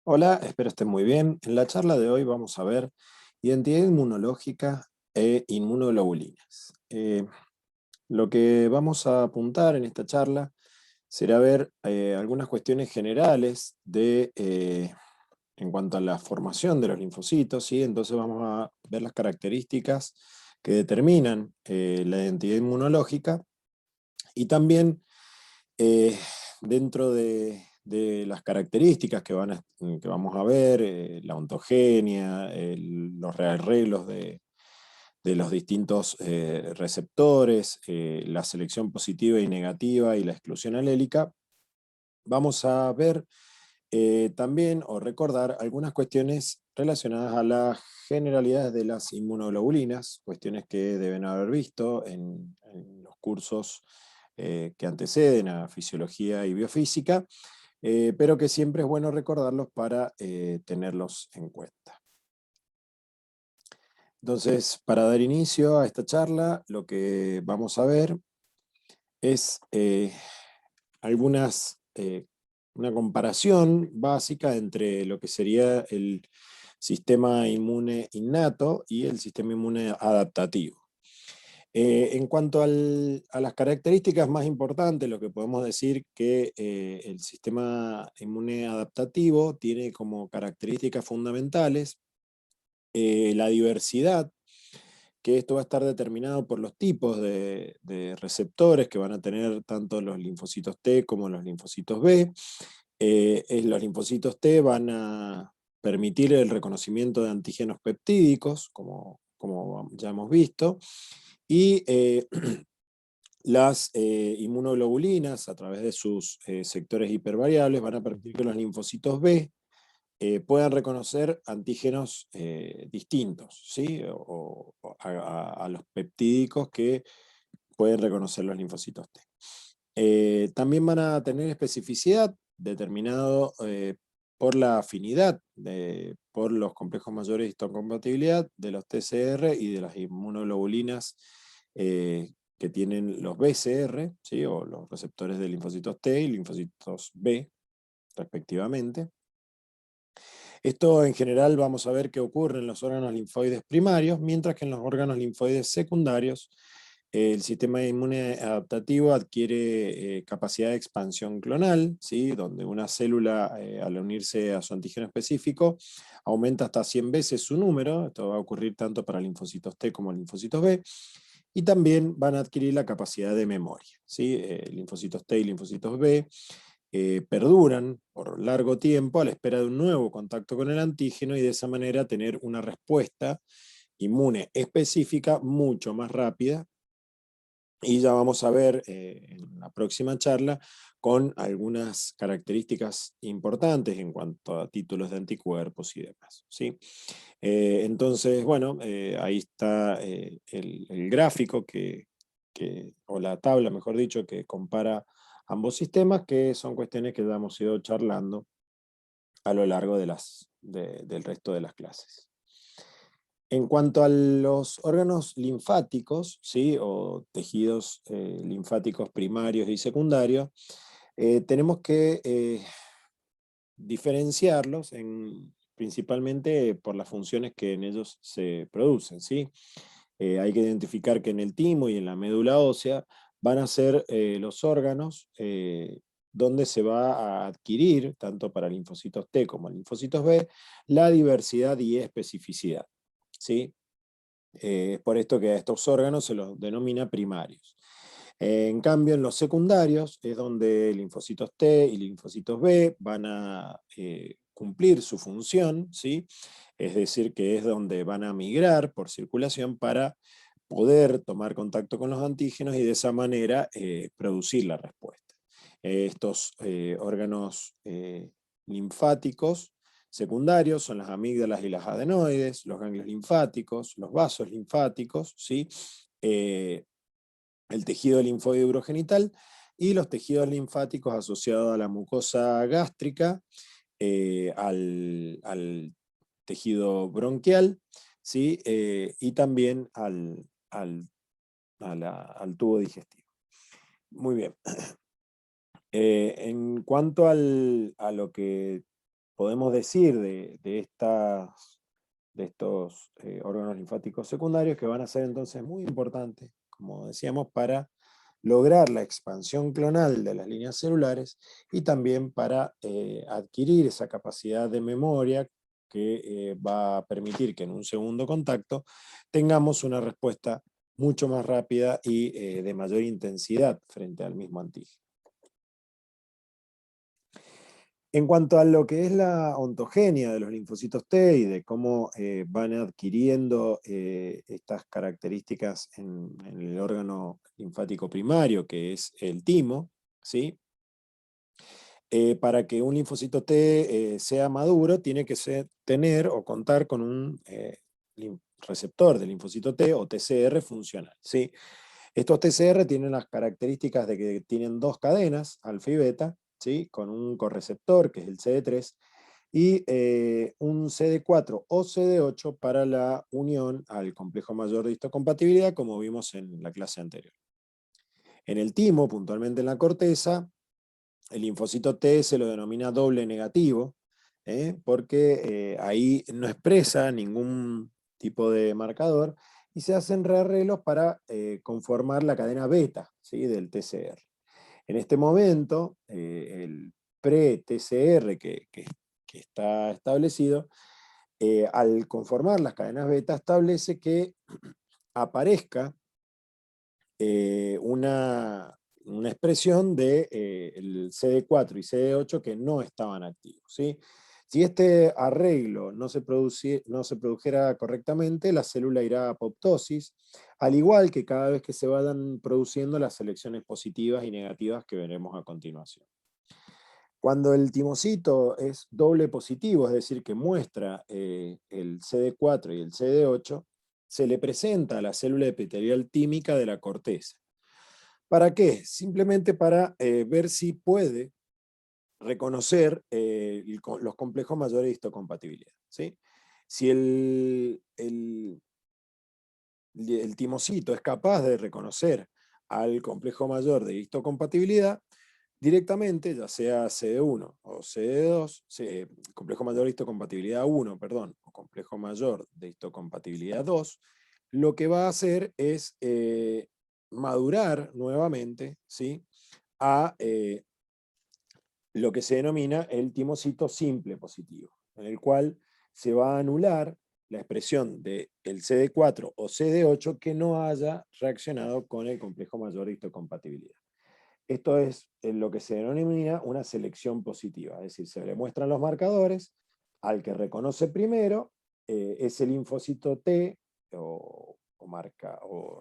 Hola, espero estén muy bien. En la charla de hoy vamos a ver identidad inmunológica e inmunoglobulinas. Lo que vamos a apuntar en esta charla será ver algunas cuestiones generales en cuanto a la formación de los linfocitos, ¿sí? Entonces vamos a ver las características que determinan la identidad inmunológica y también eh, dentro de las características que vamos a ver, la ontogenia, los rearreglos de los distintos receptores, la selección positiva y negativa y la exclusión alélica, vamos a ver también o recordar algunas cuestiones relacionadas a las generalidades de las inmunoglobulinas, cuestiones que deben haber visto en los cursos que anteceden a fisiología y biofísica, pero que siempre es bueno recordarlos para tenerlos en cuenta. Entonces, para dar inicio a esta charla, lo que vamos a ver es una comparación básica entre lo que sería el sistema inmune innato y el sistema inmune adaptativo. En cuanto a las características más importantes, lo que podemos decir que el sistema inmune adaptativo tiene como características fundamentales la diversidad, que esto va a estar determinado por los tipos de receptores que van a tener tanto los linfocitos T como los linfocitos B. Los linfocitos T van a permitir el reconocimiento de antígenos peptídicos, como ya hemos visto, y las inmunoglobulinas, a través de sus sectores hipervariables, van a permitir que los linfocitos B puedan reconocer antígenos distintos, ¿sí? A los peptídicos que pueden reconocer los linfocitos T. También van a tener especificidad determinado por la afinidad, por los complejos mayores de histocompatibilidad de los TCR y de las inmunoglobulinas que tienen los BCR, ¿sí? O los receptores de linfocitos T y linfocitos B, respectivamente. Esto en general vamos a ver que ocurre en los órganos linfoides primarios, mientras que en los órganos linfoides secundarios el sistema inmune adaptativo adquiere capacidad de expansión clonal, ¿sí? Donde una célula al unirse a su antígeno específico aumenta hasta 100 veces su número. Esto va a ocurrir tanto para linfocitos T como linfocitos B, y también van a adquirir la capacidad de memoria, ¿sí? Linfocitos T y linfocitos B perduran por largo tiempo a la espera de un nuevo contacto con el antígeno y de esa manera tener una respuesta inmune específica mucho más rápida. Y ya vamos a ver en la próxima charla con algunas características importantes en cuanto a títulos de anticuerpos y demás, ¿sí? Entonces, bueno, ahí está el gráfico o la tabla, mejor dicho, que compara ambos sistemas, que son cuestiones que ya hemos ido charlando a lo largo del resto de las clases. En cuanto a los órganos linfáticos, ¿sí? O tejidos linfáticos primarios y secundarios, tenemos que diferenciarlos principalmente por las funciones que en ellos se producen, ¿sí? Hay que identificar que en el timo y en la médula ósea van a ser los órganos donde se va a adquirir, tanto para linfocitos T como linfocitos B, la diversidad y especificidad, ¿sí? Es por esto que a estos órganos se los denomina primarios. En cambio, en los secundarios es donde linfocitos T y linfocitos B van a cumplir su función, ¿sí? Es decir, que es donde van a migrar por circulación para poder tomar contacto con los antígenos y de esa manera producir la respuesta. Estos órganos linfáticos secundarios son las amígdalas y las adenoides, los ganglios linfáticos, los vasos linfáticos, ¿sí? El tejido linfoide urogenital y los tejidos linfáticos asociados a la mucosa gástrica, al tejido bronquial, ¿sí? Y también al tubo digestivo. Muy bien. En cuanto a lo que podemos decir de estos órganos linfáticos secundarios, que van a ser entonces muy importantes, como decíamos, para lograr la expansión clonal de las líneas celulares y también para adquirir esa capacidad de memoria que va a permitir que en un segundo contacto tengamos una respuesta mucho más rápida y de mayor intensidad frente al mismo antígeno. En cuanto a lo que es la ontogenia de los linfocitos T y de cómo van adquiriendo estas características en el órgano linfático primario, que es el timo, ¿sí? Para que un linfocito T sea maduro, tiene que tener o contar con un receptor de linfocito T o TCR funcional, ¿sí? Estos TCR tienen las características de que tienen dos cadenas, alfa y beta, ¿sí? Con un correceptor, que es el CD3, y un CD4 o CD8 para la unión al complejo mayor de histocompatibilidad, como vimos en la clase anterior. En el timo, puntualmente en la corteza, el linfocito T se lo denomina doble negativo, porque ahí no expresa ningún tipo de marcador y se hacen rearreglos para conformar la cadena beta, ¿sí? Del TCR. En este momento, el pre-TCR que está establecido, al conformar las cadenas beta, establece que aparezca una expresión de el CD4 y CD8 que no estaban activos, ¿sí? Si este arreglo no se produjera correctamente, la célula irá a apoptosis, al igual que cada vez que se vayan produciendo las selecciones positivas y negativas que veremos a continuación. Cuando el timocito es doble positivo, es decir, que muestra el CD4 y el CD8, se le presenta a la célula epitelial tímica de la corteza. ¿Para qué? Simplemente para ver si puede reconocer los complejos mayores de histocompatibilidad, ¿sí? Si el timocito es capaz de reconocer al complejo mayor de histocompatibilidad, directamente, ya sea CD1 o CD2, complejo mayor de histocompatibilidad 1, perdón, o complejo mayor de histocompatibilidad 2, lo que va a hacer es madurar nuevamente, ¿sí? A lo que se denomina el timocito simple positivo, en el cual se va a anular la expresión del CD4 o CD8 que no haya reaccionado con el complejo mayor de histocompatibilidad. Esto es lo que se denomina una selección positiva, es decir, se le muestran los marcadores, al que reconoce primero ese linfocito T o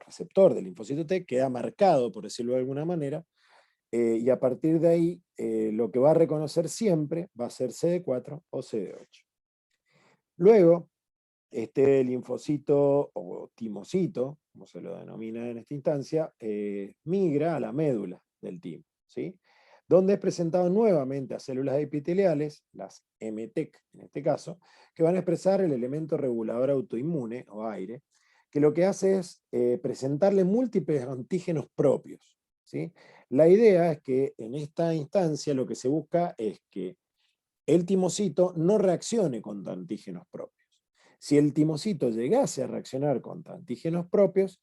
receptor del linfocito T queda marcado, por decirlo de alguna manera, y a partir de ahí lo que va a reconocer siempre va a ser CD4 o CD8. Luego, este linfocito o timocito, como se lo denomina en esta instancia, migra a la médula del timo, ¿sí? Donde es presentado nuevamente a células epiteliales, las MTEC en este caso, que van a expresar el elemento regulador autoinmune o aire, que lo que hace es presentarle múltiples antígenos propios, ¿sí? La idea es que en esta instancia lo que se busca es que el timocito no reaccione contra antígenos propios. Si el timocito llegase a reaccionar contra antígenos propios,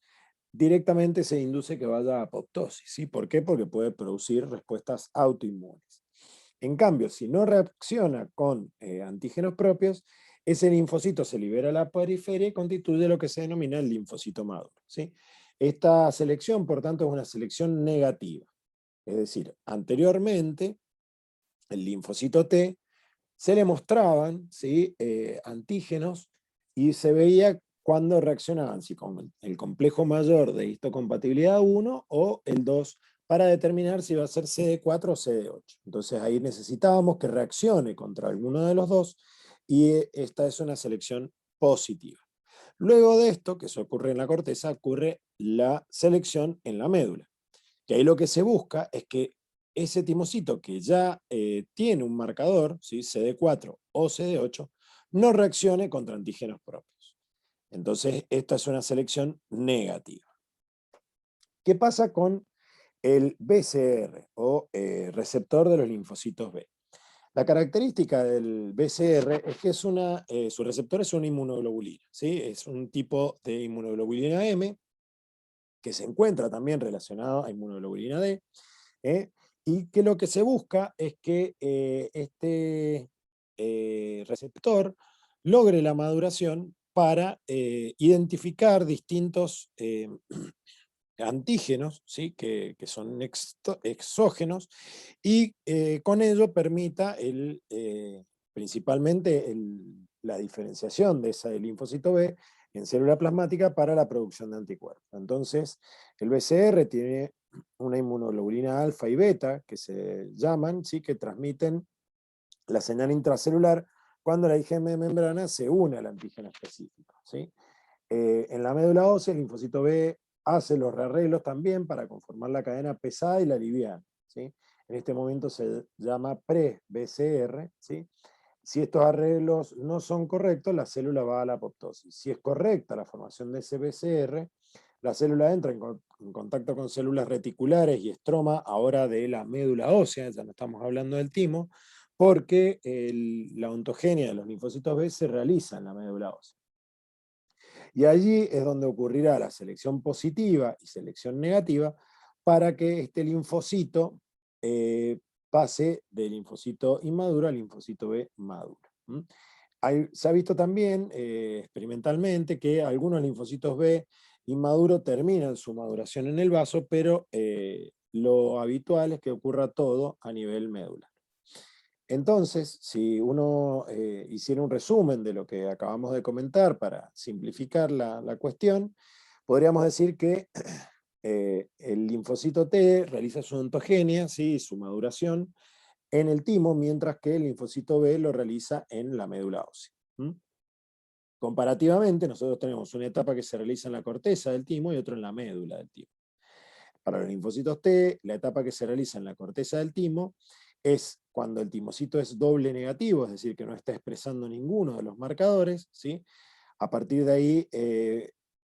directamente se induce que vaya a apoptosis, ¿sí? ¿Por qué? Porque puede producir respuestas autoinmunes. En cambio, si no reacciona con antígenos propios, ese linfocito se libera a la periferia y constituye lo que se denomina el linfocito maduro, ¿sí? Esta selección, por tanto, es una selección negativa. Es decir, anteriormente, el linfocito T se le mostraban, ¿sí? Antígenos y se veía cuándo reaccionaban, si con el complejo mayor de histocompatibilidad 1 o el 2, para determinar si va a ser CD4 o CD8. Entonces ahí necesitábamos que reaccione contra alguno de los dos y esta es una selección positiva. Luego de esto, que eso ocurre en la corteza, ocurre la selección en la médula. Que ahí lo que se busca es que ese timocito que ya tiene un marcador, ¿sí? CD4 o CD8, no reaccione contra antígenos propios. Entonces, esta es una selección negativa. ¿Qué pasa con el BCR o receptor de los linfocitos B? La característica del BCR es que su receptor es una inmunoglobulina, ¿sí? Es un tipo de inmunoglobulina M que se encuentra también relacionado a inmunoglobulina D, ¿eh? Y que lo que se busca es que este receptor logre la maduración para identificar distintos antígenos, ¿sí? que son exógenos, y con ello permita principalmente la diferenciación de ese linfocito B en célula plasmática para la producción de anticuerpos. Entonces, el BCR tiene una inmunoglobulina alfa y beta, que se llaman, ¿sí? que transmiten la señal intracelular cuando la IgM de membrana se une al antígeno específico, ¿sí? En la médula ósea, el linfocito B hace los rearreglos también para conformar la cadena pesada y la liviana, ¿sí? En este momento se llama pre-BCR, ¿sí? Si estos arreglos no son correctos, la célula va a la apoptosis. Si es correcta la formación de ese BCR, la célula entra en contacto con células reticulares y estroma, ahora de la médula ósea, ya no estamos hablando del timo, porque la ontogenia de los linfocitos B se realiza en la médula ósea. Y allí es donde ocurrirá la selección positiva y selección negativa para que este linfocito pase de linfocito inmaduro a linfocito B maduro. Se ha visto también experimentalmente que algunos linfocitos B inmaduros terminan su maduración en el vaso, pero lo habitual es que ocurra todo a nivel medular. Entonces, si uno hiciera un resumen de lo que acabamos de comentar para simplificar la cuestión, podríamos decir que el linfocito T realiza su ontogenia, ¿sí? Su maduración en el timo, mientras que el linfocito B lo realiza en la médula ósea. Comparativamente, nosotros tenemos una etapa que se realiza en la corteza del timo y otra en la médula del timo. Para los linfocitos T, la etapa que se realiza en la corteza del timo es cuando el timocito es doble negativo, es decir, que no está expresando ninguno de los marcadores, ¿sí? A partir de ahí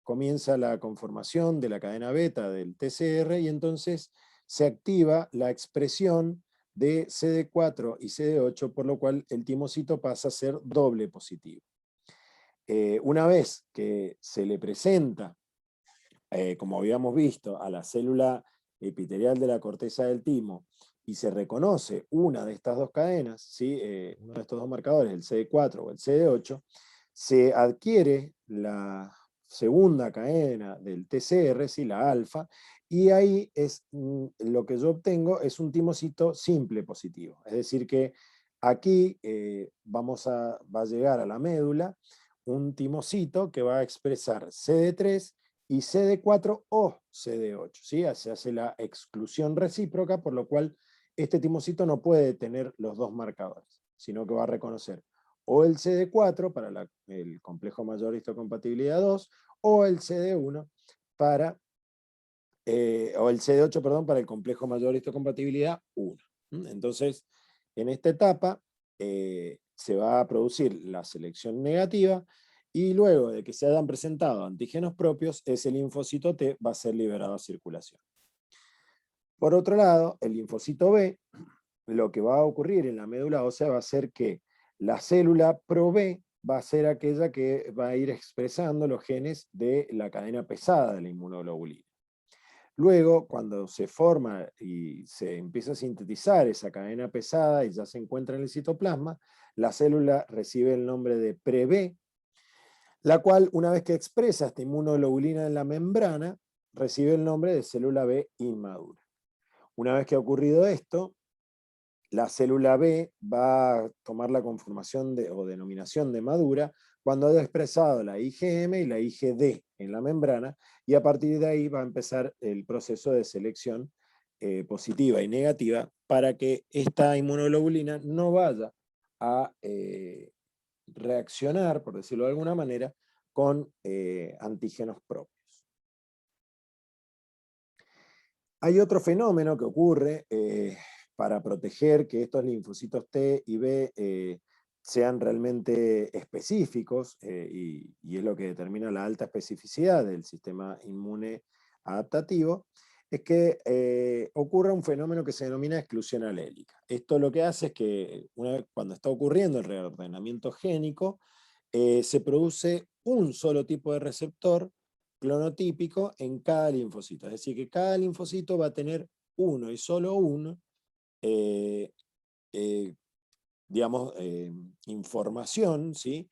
comienza la conformación de la cadena beta del TCR y entonces se activa la expresión de CD4 y CD8, por lo cual el timocito pasa a ser doble positivo. Una vez que se le presenta, como habíamos visto, a la célula epitelial de la corteza del timo y se reconoce una de estas dos cadenas, ¿sí? Uno de estos dos marcadores, el CD4 o el CD8, se adquiere la segunda cadena del TCR, ¿sí? La alfa, y ahí lo que yo obtengo es un timocito simple positivo. Es decir que aquí va a llegar a la médula un timocito que va a expresar CD3 y CD4 o CD8, ¿sí? Se hace la exclusión recíproca, por lo cual este timocito no puede tener los dos marcadores, sino que va a reconocer o el CD4 para el complejo mayor histocompatibilidad 2, o el CD1 para, o el CD8, perdón, para el complejo mayor histocompatibilidad 1. Entonces, en esta etapa se va a producir la selección negativa, y luego de que se hayan presentado antígenos propios, ese linfocito T va a ser liberado a circulación. Por otro lado, el linfocito B, lo que va a ocurrir en la médula ósea va a ser que la célula pro-B va a ser aquella que va a ir expresando los genes de la cadena pesada de la inmunoglobulina. Luego, cuando se forma y se empieza a sintetizar esa cadena pesada y ya se encuentra en el citoplasma, la célula recibe el nombre de pre-B, la cual, una vez que expresa esta inmunoglobulina en la membrana, recibe el nombre de célula B inmadura. Una vez que ha ocurrido esto, la célula B va a tomar la conformación o denominación de madura cuando haya expresado la IgM y la IgD en la membrana, y a partir de ahí va a empezar el proceso de selección positiva y negativa para que esta inmunoglobulina no vaya a reaccionar, por decirlo de alguna manera, con antígenos propios. Hay otro fenómeno que ocurre para proteger que estos linfocitos T y B sean realmente específicos, y es lo que determina la alta especificidad del sistema inmune adaptativo, es que ocurra un fenómeno que se denomina exclusión alélica. Esto lo que hace es que cuando está ocurriendo el reordenamiento génico, se produce un solo tipo de receptor clonotípico en cada linfocito. Es decir, que cada linfocito va a tener uno y solo uno, digamos, información, ¿sí?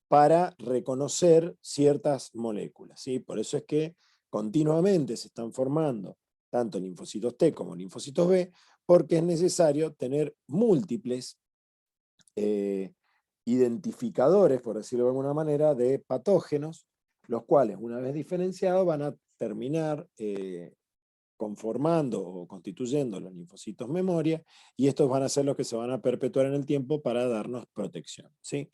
Para reconocer ciertas moléculas, ¿sí? Por eso es que continuamente se están formando tanto linfocitos T como linfocitos B, porque es necesario tener múltiples identificadores, por decirlo de alguna manera, de patógenos, los cuales, una vez diferenciados, van a terminar conformando o constituyendo los linfocitos memoria, y estos van a ser los que se van a perpetuar en el tiempo para darnos protección, ¿sí?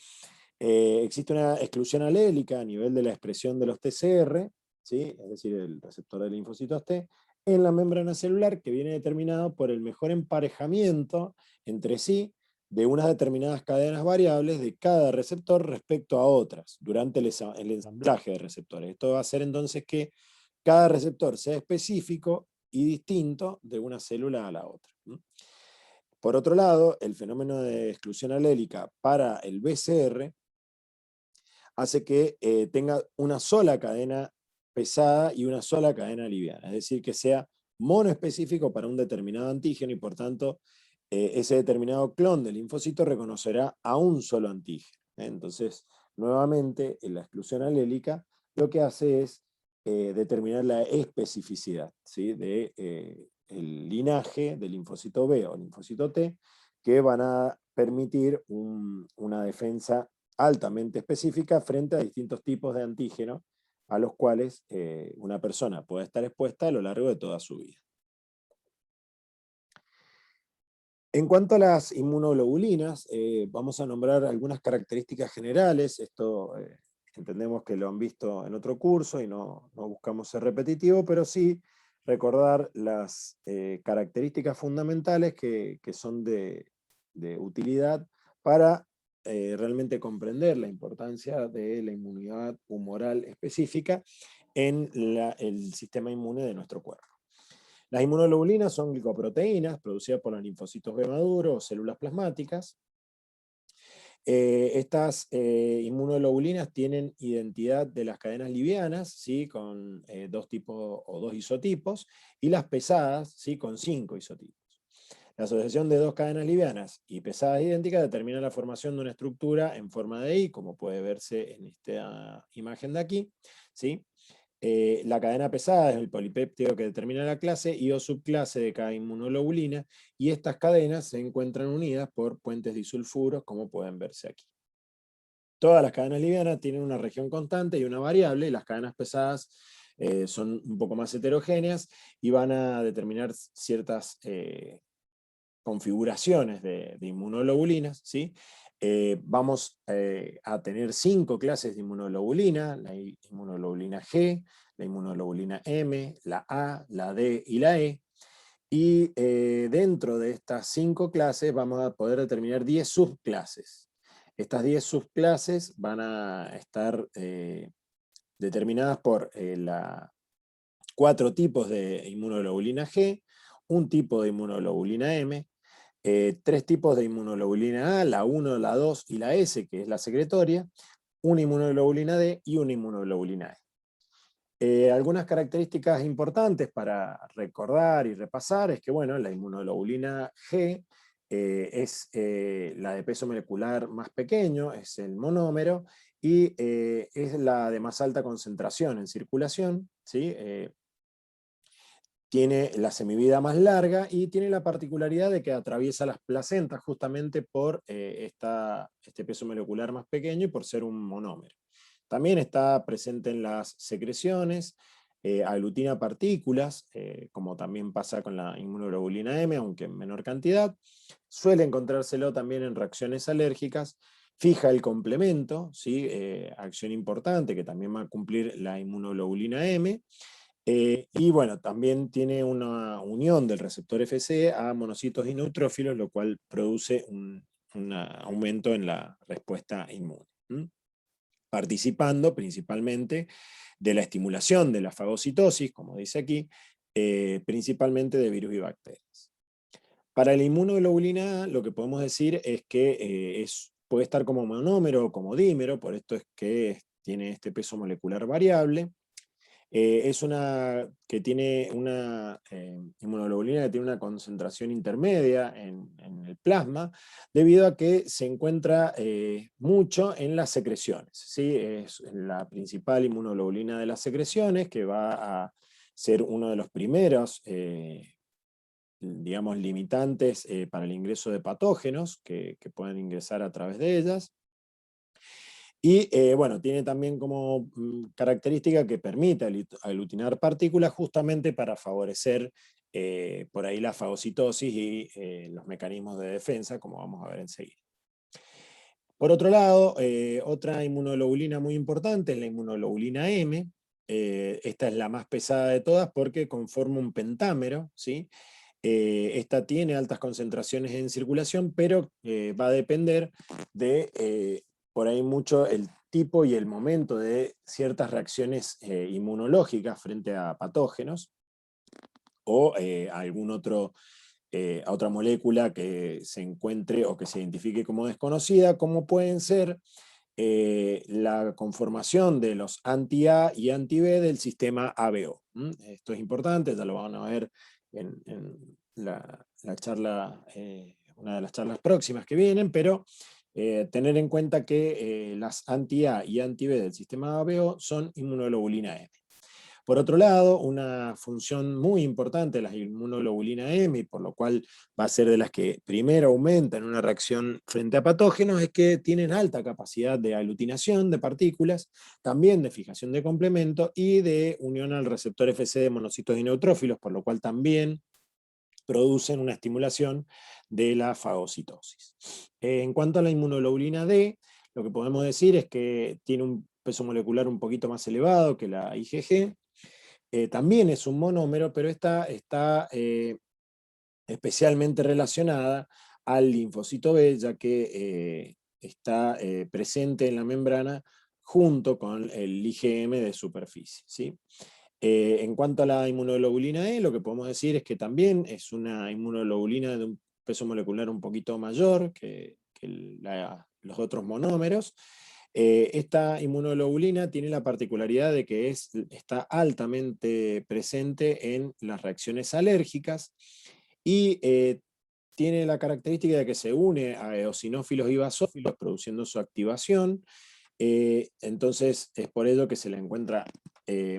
Existe una exclusión alélica a nivel de la expresión de los TCR, ¿sí? Es decir, el receptor de linfocitos T, en la membrana celular, que viene determinado por el mejor emparejamiento entre sí de unas determinadas cadenas variables de cada receptor respecto a otras durante el ensamblaje de receptores. Esto va a hacer entonces que cada receptor sea específico y distinto de una célula a la otra. Por otro lado, el fenómeno de exclusión alélica para el BCR hace que tenga una sola cadena pesada y una sola cadena liviana, es decir, que sea monoespecífico para un determinado antígeno y por tanto ese determinado clon del linfocito reconocerá a un solo antígeno. Entonces, nuevamente, en la exclusión alélica lo que hace es determinar la especificidad, ¿sí? De, el linaje del linfocito B o linfocito T, que van a permitir una defensa altamente específica frente a distintos tipos de antígenos a los cuales una persona puede estar expuesta a lo largo de toda su vida. En cuanto a las inmunoglobulinas, vamos a nombrar algunas características generales. Esto entendemos que lo han visto en otro curso y no buscamos ser repetitivo, pero sí recordar las características fundamentales que son de utilidad para realmente comprender la importancia de la inmunidad humoral específica en el sistema inmune de nuestro cuerpo. Las inmunoglobulinas son glicoproteínas producidas por los linfocitos B maduros o células plasmáticas. Estas inmunoglobulinas tienen identidad de las cadenas livianas, ¿sí? Con dos tipos o dos isotipos, y las pesadas, ¿sí? Con 5 isotipos. La asociación de dos cadenas livianas y pesadas idénticas determina la formación de una estructura en forma de I, como puede verse en esta imagen de aquí, ¿sí? La cadena pesada es el polipéptido que determina la clase y o subclase de cada inmunoglobulina, y estas cadenas se encuentran unidas por puentes disulfuros, como pueden verse aquí. Todas las cadenas livianas tienen una región constante y una variable, y las cadenas pesadas son un poco más heterogéneas y van a determinar ciertas configuraciones de inmunoglobulinas, ¿sí? Vamos a tener 5 clases de inmunoglobulina: la inmunoglobulina G, la inmunoglobulina M, la A, la D y la E. Y dentro de estas 5 clases vamos a poder determinar 10 subclases. Estas 10 subclases van a estar determinadas por 4 tipos de inmunoglobulina G, un tipo de inmunoglobulina M, 3 tipos de inmunoglobulina A, la 1, la 2 y la S, que es la secretoria, una inmunoglobulina D y una inmunoglobulina E. Algunas características importantes para recordar y repasar es que, bueno, la inmunoglobulina G es la de peso molecular más pequeño, es el monómero, y es la de más alta concentración en circulación, ¿sí? Tiene la semivida más larga y tiene la particularidad de que atraviesa las placentas justamente por este peso molecular más pequeño y por ser un monómero. También está presente en las secreciones, aglutina partículas, como también pasa con la inmunoglobulina M, aunque en menor cantidad. Suele encontrárselo también en reacciones alérgicas. Fija el complemento, ¿sí? Acción importante que también va a cumplir la inmunoglobulina M. Y bueno, también tiene una unión del receptor Fc a monocitos y neutrófilos, lo cual produce un aumento en la respuesta inmune. Participando principalmente de la estimulación de la fagocitosis, como dice aquí, principalmente de virus y bacterias. Para la inmunoglobulina A, lo que podemos decir es que puede estar como monómero o como dímero, por esto es que tiene este peso molecular variable. Es una que tiene una inmunoglobulina que tiene una concentración intermedia en el plasma, debido a que se encuentra mucho en las secreciones, ¿sí? Es la principal inmunoglobulina de las secreciones, que va a ser uno de los primeros digamos, limitantes para el ingreso de patógenos que pueden ingresar a través de ellas. Y bueno, tiene también como característica que permite aglutinar partículas justamente para favorecer por ahí la fagocitosis y los mecanismos de defensa, como vamos a ver enseguida. Por otro lado, otra inmunoglobulina muy importante es la inmunoglobulina M. Esta es la más pesada de todas porque conforma un pentámero, ¿sí? Esta tiene altas concentraciones en circulación, pero va a depender de, por ahí mucho, el tipo y el momento de ciertas reacciones inmunológicas frente a patógenos o algún otro, a otra molécula que se encuentre o que se identifique como desconocida, como pueden ser la conformación de los anti-A y anti-B del sistema ABO. Esto es importante, ya lo van a ver en la charla, una de las charlas próximas que vienen, pero tener en cuenta que las anti-A y anti-B del sistema ABO son inmunoglobulina M. Por otro lado, una función muy importante de la inmunoglobulina M, y por lo cual va a ser de las que primero aumentan una reacción frente a patógenos, es que tienen alta capacidad de aglutinación de partículas, también de fijación de complemento y de unión al receptor Fc de monocitos y neutrófilos, por lo cual también producen una estimulación de la fagocitosis. En cuanto a la inmunoglobulina D, lo que podemos decir es que tiene un peso molecular un poquito más elevado que la IgG. También es un monómero, pero esta está especialmente relacionada al linfocito B, ya que está presente en la membrana junto con el IgM de superficie, ¿sí? En cuanto a la inmunoglobulina E, lo que podemos decir es que también es una inmunoglobulina de un peso molecular un poquito mayor que los otros monómeros. Esta inmunoglobulina tiene la particularidad de que está altamente presente en las reacciones alérgicas y tiene la característica de que se une a eosinófilos y basófilos produciendo su activación. Entonces es por ello que se le encuentra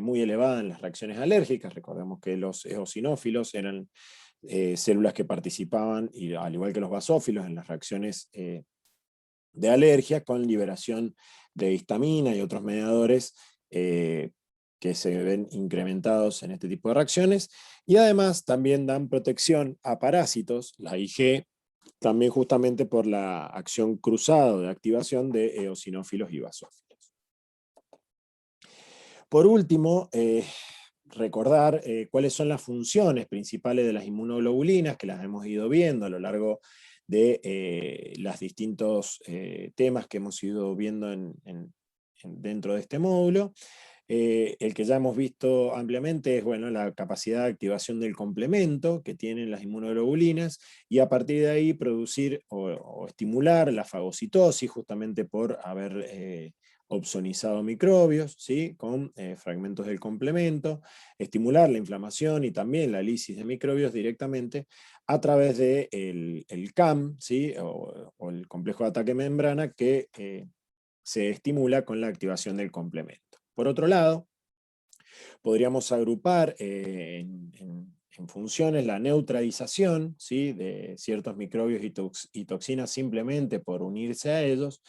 muy elevada en las reacciones alérgicas. Recordemos que los eosinófilos eran células que participaban, y, al igual que los basófilos, en las reacciones de alergia con liberación de histamina y otros mediadores que se ven incrementados en este tipo de reacciones, y además también dan protección a parásitos, la IG, también justamente por la acción cruzada de activación de eosinófilos y basófilos. Por último, recordar cuáles son las funciones principales de las inmunoglobulinas, que las hemos ido viendo a lo largo de los distintos temas que hemos ido viendo dentro de este módulo. El que ya hemos visto ampliamente es, bueno, la capacidad de activación del complemento que tienen las inmunoglobulinas, y a partir de ahí producir o estimular la fagocitosis, justamente por haber opsonizado microbios, ¿sí? Con fragmentos del complemento, estimular la inflamación y también la lisis de microbios directamente a través del el CAM, ¿sí? O el complejo de ataque membrana, que se estimula con la activación del complemento. Por otro lado, podríamos agrupar en funciones la neutralización, ¿sí? De ciertos microbios y toxinas simplemente por unirse a ellos,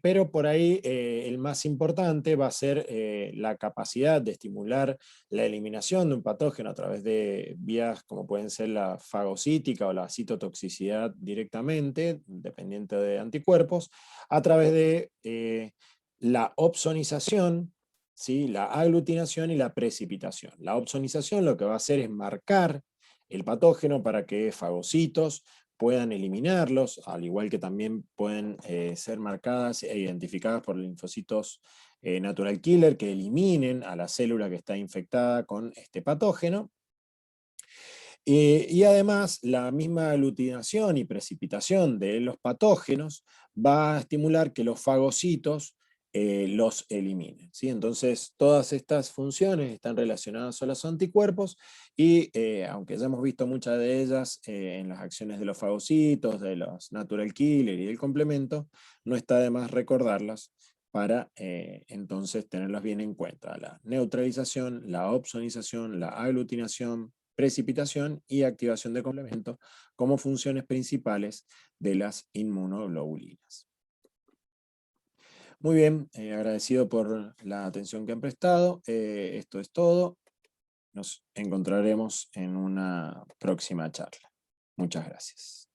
pero por ahí el más importante va a ser la capacidad de estimular la eliminación de un patógeno a través de vías como pueden ser la fagocítica o la citotoxicidad directamente, dependiente de anticuerpos, a través de la opsonización, ¿sí? La aglutinación y la precipitación. La opsonización lo que va a hacer es marcar el patógeno para que fagocitos puedan eliminarlos, al igual que también pueden ser marcadas e identificadas por linfocitos natural killer que eliminen a la célula que está infectada con este patógeno. Y además, la misma aglutinación y precipitación de los patógenos va a estimular que los fagocitos los eliminen, ¿sí? Entonces, todas estas funciones están relacionadas a los anticuerpos y aunque ya hemos visto muchas de ellas en las acciones de los fagocitos, de los natural killer y del complemento, no está de más recordarlas para entonces tenerlas bien en cuenta. La neutralización, la opsonización, la aglutinación, precipitación y activación de complemento como funciones principales de las inmunoglobulinas. Muy bien, agradecido por la atención que han prestado. Esto es todo. Nos encontraremos en una próxima charla. Muchas gracias.